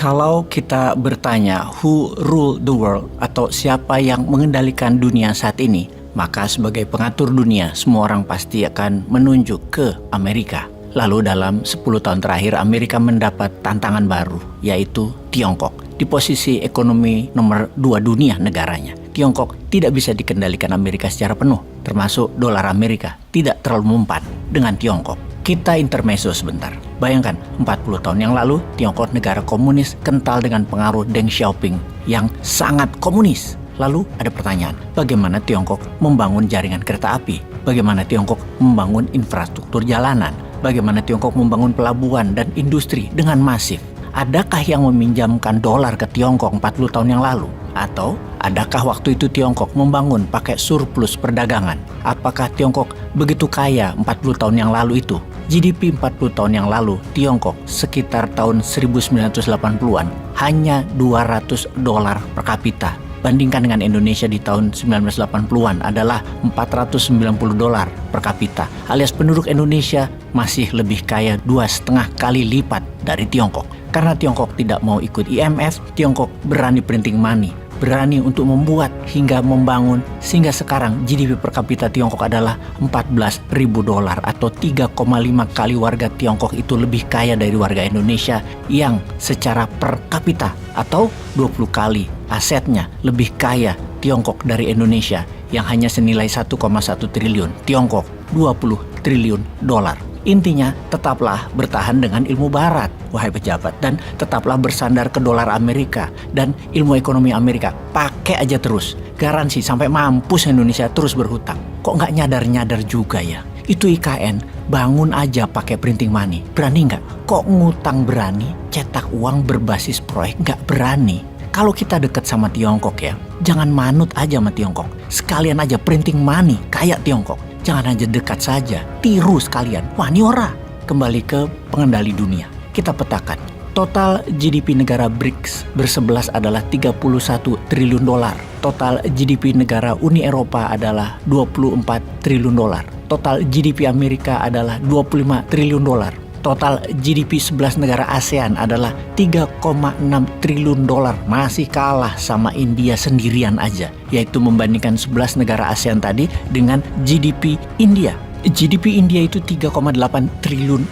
Kalau kita bertanya who rule the world atau siapa yang mengendalikan dunia saat ini, maka sebagai pengatur dunia, semua orang pasti akan menunjuk ke Amerika. Lalu dalam 10 tahun terakhir Amerika mendapat tantangan baru, yaitu Tiongkok. Di posisi ekonomi nomor 2 dunia negaranya, Tiongkok tidak bisa dikendalikan Amerika secara penuh, termasuk dolar Amerika tidak terlalu mempan dengan Tiongkok. Kita intermezzo sebentar. Bayangkan, 40 tahun yang lalu, Tiongkok negara komunis kental dengan pengaruh Deng Xiaoping yang sangat komunis. Lalu ada pertanyaan, bagaimana Tiongkok membangun jaringan kereta api? Bagaimana Tiongkok membangun infrastruktur jalanan? Bagaimana Tiongkok membangun pelabuhan dan industri dengan masif? Adakah yang meminjamkan dolar ke Tiongkok 40 tahun yang lalu? Atau adakah waktu itu Tiongkok membangun pakai surplus perdagangan? Apakah Tiongkok begitu kaya 40 tahun yang lalu itu? GDP 40 tahun yang lalu Tiongkok sekitar tahun 1980-an hanya $200 per kapita. Bandingkan dengan Indonesia di tahun 1980-an adalah $490 per kapita. Alias penduduk Indonesia masih lebih kaya 2,5 kali lipat dari Tiongkok. Karena Tiongkok tidak mau ikut IMF, Tiongkok berani printing money, berani untuk membuat hingga membangun, sehingga sekarang GDP per kapita Tiongkok adalah $14.000 atau 3,5 kali warga Tiongkok itu lebih kaya dari warga Indonesia yang secara per kapita, atau 20 kali asetnya lebih kaya Tiongkok dari Indonesia yang hanya senilai 1,1 triliun, Tiongkok $20 triliun. Intinya, tetaplah bertahan dengan ilmu barat, wahai pejabat, dan tetaplah bersandar ke dolar Amerika dan ilmu ekonomi Amerika. Pakai aja terus, garansi sampai mampus Indonesia terus berhutang. Kok nggak nyadar-nyadar juga ya? Itu IKN, bangun aja pakai printing money. Berani nggak? Kok ngutang berani, cetak uang berbasis proyek nggak berani? Kalau kita deket sama Tiongkok ya, jangan manut aja sama Tiongkok. Sekalian aja printing money kayak Tiongkok. Jangan hanya dekat saja, tiru sekalian. Wah, ini ora. Kembali ke pengendali dunia. Kita petakan. Total GDP negara BRICS bersebelas adalah $31 triliun. Total GDP negara Uni Eropa adalah $24 triliun. Total GDP Amerika adalah $25 triliun. Total GDP 11 negara ASEAN adalah $3,6 triliun. Masih kalah sama India sendirian aja, yaitu membandingkan 11 negara ASEAN tadi dengan GDP India. GDP India itu $3,8 triliun.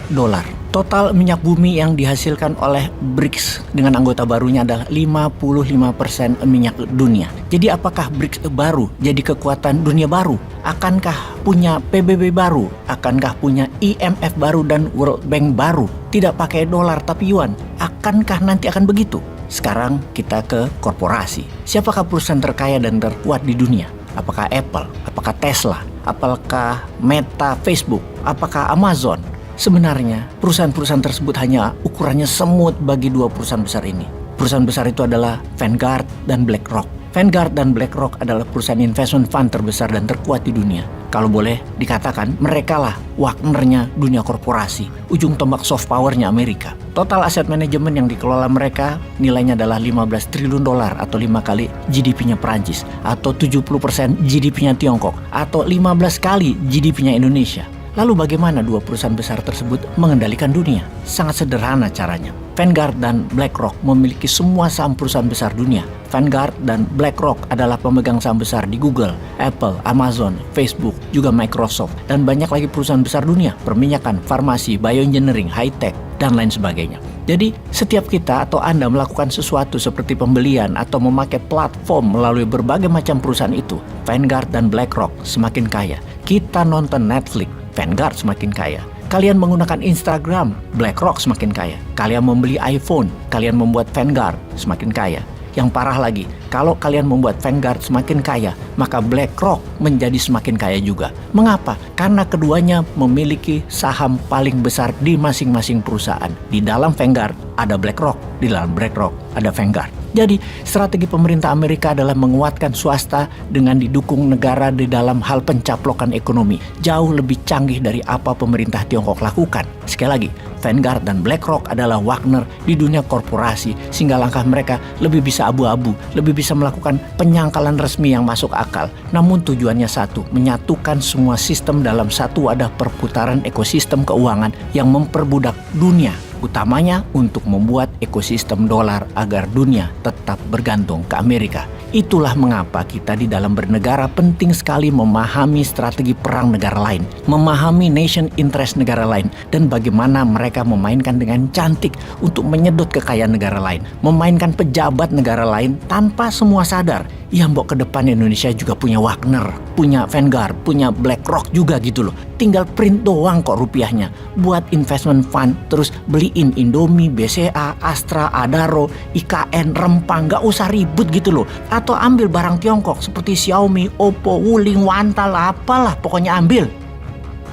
Total minyak bumi yang dihasilkan oleh BRICS dengan anggota barunya adalah 55% minyak dunia. Jadi apakah BRICS baru jadi kekuatan dunia baru? Akankah punya PBB baru? Akankah punya IMF baru dan World Bank baru? Tidak pakai dolar tapi yuan. Akankah nanti akan begitu? Sekarang kita ke korporasi. Siapakah perusahaan terkaya dan terkuat di dunia? Apakah Apple? Apakah Tesla? Apakah Meta, Facebook? Apakah Amazon? Sebenarnya perusahaan-perusahaan tersebut hanya ukurannya semut bagi dua perusahaan besar ini. Perusahaan besar itu adalah Vanguard dan BlackRock. Vanguard dan BlackRock adalah perusahaan investment fund terbesar dan terkuat di dunia. Kalau boleh dikatakan, mereka lah Wagnernya dunia korporasi, ujung tombak soft powernya Amerika. Total aset manajemen yang dikelola mereka nilainya adalah $15 triliun atau 5 kali GDP-nya Perancis, atau 70% GDP-nya Tiongkok, atau 15 kali GDP-nya Indonesia. Lalu bagaimana dua perusahaan besar tersebut mengendalikan dunia? Sangat sederhana caranya. Vanguard dan BlackRock memiliki semua saham perusahaan besar dunia. Vanguard dan BlackRock adalah pemegang saham besar di Google, Apple, Amazon, Facebook, juga Microsoft, dan banyak lagi perusahaan besar dunia, perminyakan, farmasi, bioengineering, high-tech, dan lain sebagainya. Jadi, setiap kita atau Anda melakukan sesuatu seperti pembelian atau memakai platform melalui berbagai macam perusahaan itu, Vanguard dan BlackRock semakin kaya. Kita nonton Netflix, Vanguard semakin kaya. Kalian menggunakan Instagram, BlackRock semakin kaya. Kalian membeli iPhone, kalian membuat Vanguard semakin kaya. Yang parah lagi, kalau kalian membuat Vanguard semakin kaya, maka BlackRock menjadi semakin kaya juga. Mengapa? Karena keduanya memiliki saham paling besar di masing-masing perusahaan. Di dalam Vanguard ada BlackRock, di dalam BlackRock ada Vanguard. Jadi, strategi pemerintah Amerika adalah menguatkan swasta dengan didukung negara di dalam hal pencaplokan ekonomi. Jauh lebih canggih dari apa pemerintah Tiongkok lakukan. Sekali lagi, Vanguard dan BlackRock adalah Wagner di dunia korporasi, sehingga langkah mereka lebih bisa abu-abu, lebih bisa melakukan penyangkalan resmi yang masuk akal. Namun tujuannya satu, menyatukan semua sistem dalam satu wadah perputaran ekosistem keuangan yang memperbudak dunia Utamanya untuk membuat ekosistem dolar agar dunia tetap bergantung ke Amerika. Itulah mengapa kita di dalam bernegara penting sekali memahami strategi perang negara lain, memahami nation interest negara lain, dan bagaimana mereka memainkan dengan cantik untuk menyedot kekayaan negara lain, memainkan pejabat negara lain tanpa semua sadar. Ya mbok ke depan Indonesia juga punya Wagner, punya Vanguard, punya BlackRock juga gitu loh. Tinggal print doang kok rupiahnya. Buat investment fund, terus beliin Indomie, BCA, Astra, Adaro, IKN, Rempang, gak usah ribut gitu loh. Atau ambil barang Tiongkok seperti Xiaomi, Oppo, Wuling, Wantal, apalah pokoknya ambil.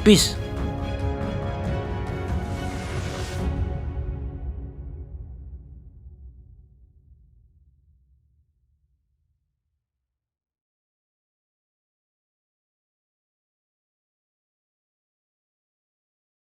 Peace.